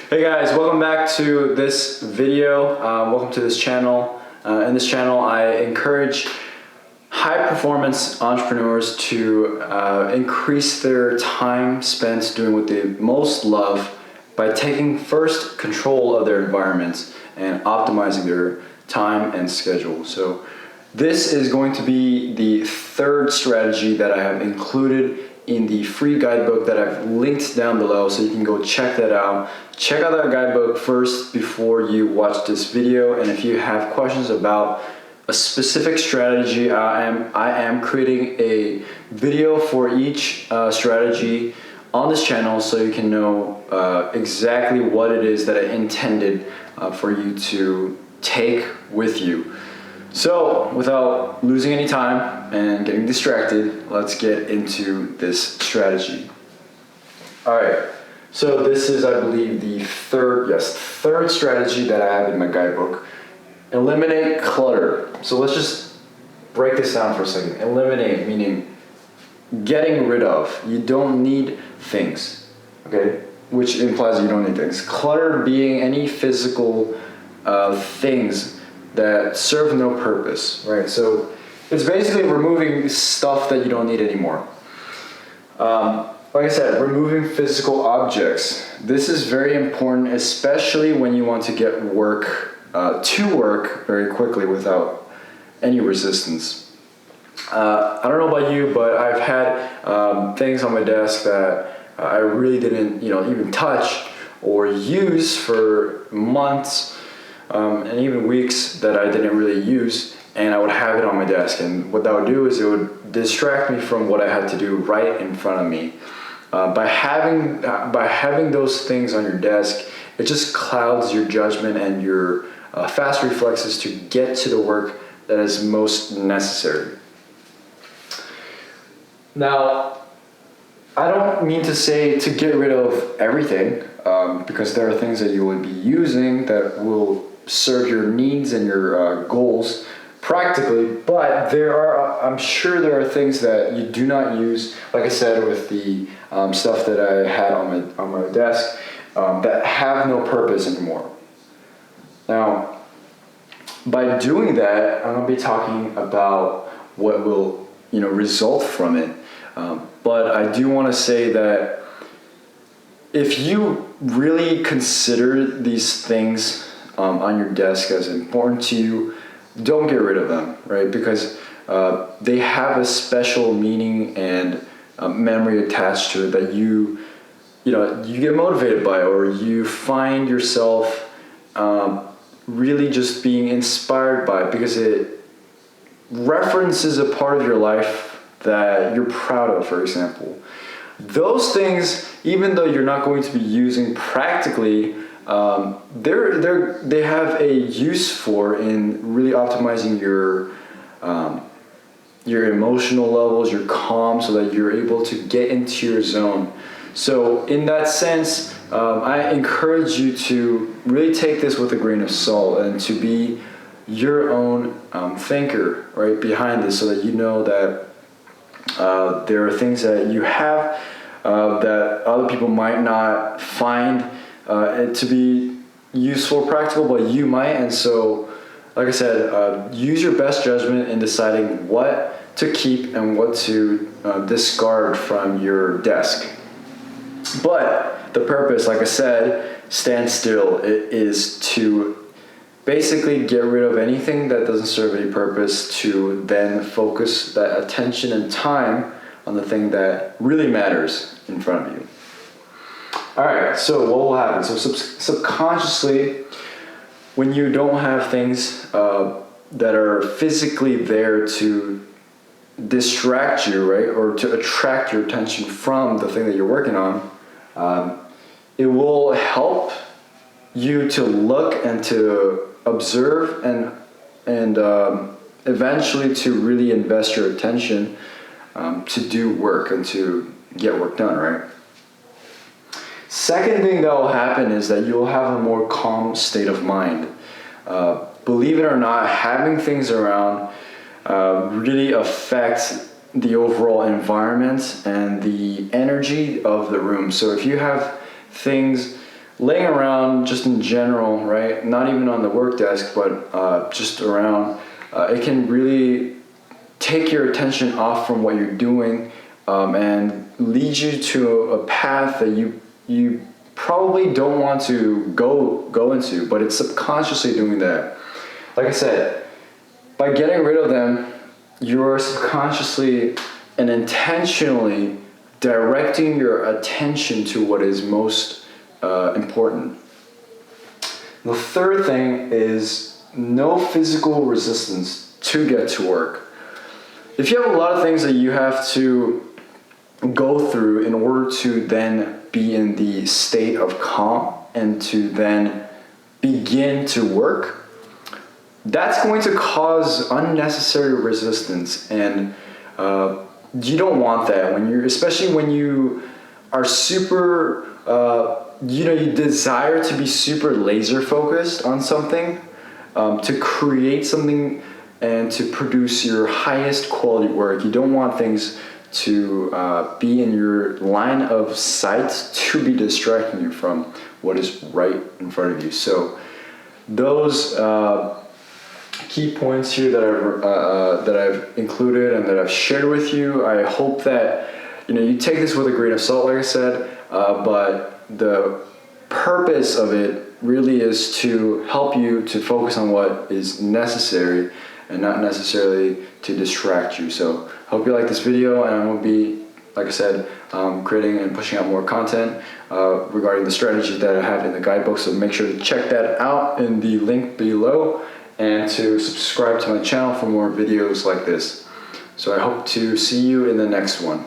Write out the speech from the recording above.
Hey guys, welcome back to this video. Welcome to this channel. In this channel, I encourage high-performance entrepreneurs to increase their time spent doing what they most love by taking first control of their environments and optimizing their time and schedule. So this is going to be the third strategy that I have included in the free guidebook that I've linked down below, so you can go check that out. Check out that guidebook first before you watch this video, and if you have questions about a specific strategy, I am creating a video for each strategy on this channel, so you can know exactly what it is that I intended for you to take with you. So, without losing any time and getting distracted, let's get into this strategy. Alright, so this is, I believe, the third strategy that I have in my guidebook. Eliminate clutter. So let's just break this down for a second. Eliminate, meaning getting rid of. You don't need things, okay? Which implies you don't need things. Clutter being any physical things that serve no purpose, right? So it's basically removing stuff that you don't need anymore. Like I said, removing physical objects. This is very important, especially when you want to get work to work very quickly without any resistance. I don't know about you, but I've had things on my desk that I really didn't, even touch or use for months. And even weeks that I didn't really use, and I would have it on my desk, and what that would do is it would distract me from what I had to do right in front of me. By having those things on your desk, it just clouds your judgment and your fast reflexes to get to the work that is most necessary. Now, I don't mean to say to get rid of everything, because there are things that you would be using that will serve your needs and your goals practically, but I'm sure there are things that you do not use, like I said, with the stuff that I had on my desk, that have no purpose anymore. Now, by doing that, I'm going to be talking about what will result from it, but I do want to say that if you really consider these things on your desk as important to you, don't get rid of them, right? Because they have a special meaning and memory attached to it that you get motivated by, or you find yourself really just being inspired by, because it references a part of your life that you're proud of, for example. Those things, even though you're not going to be using practically, they have a use for in really optimizing your emotional levels, your calm, so that you're able to get into your zone. So in that sense, I encourage you to really take this with a grain of salt and to be your own thinker right behind this, so that you know that there are things that you have that other people might not find it to be useful or practical, but you might. And so, like I said, use your best judgment in deciding what to keep and what to discard from your desk. But the purpose, like I said, stand still. It is to basically get rid of anything that doesn't serve any purpose, to then focus that attention and time on the thing that really matters in front of you. Alright, so what will happen? So subconsciously, when you don't have things that are physically there to distract you, right, or to attract your attention from the thing that you're working on, it will help you to look and to observe and eventually to really invest your attention to do work and to get work done, right? Second thing that will happen is that you'll have a more calm state of mind. Believe it or not, having things around really affects the overall environment and the energy of the room. So if you have things laying around just in general, right? Not even on the work desk, but just around, it can really take your attention off from what you're doing and lead you to a path that you probably don't want to go into, but it's subconsciously doing that. Like I said, by getting rid of them, you're subconsciously and intentionally directing your attention to what is most important. The third thing is no physical resistance to get to work. If you have a lot of things that you have to go through in order to then be in the state of calm and to then begin to work, that's going to cause unnecessary resistance, and you don't want that especially when you are super, you desire to be super laser focused on something, to create something and to produce your highest quality work. You don't want things to be in your line of sight to be distracting you from what is right in front of you. So those key points here that I've included and that I've shared with you, I hope that you take this with a grain of salt, like I said, but the purpose of it really is to help you to focus on what is necessary and not necessarily to distract you. So I hope you like this video, and I will be, like I said, creating and pushing out more content regarding the strategies that I have in the guidebook. So make sure to check that out in the link below and to subscribe to my channel for more videos like this. So I hope to see you in the next one.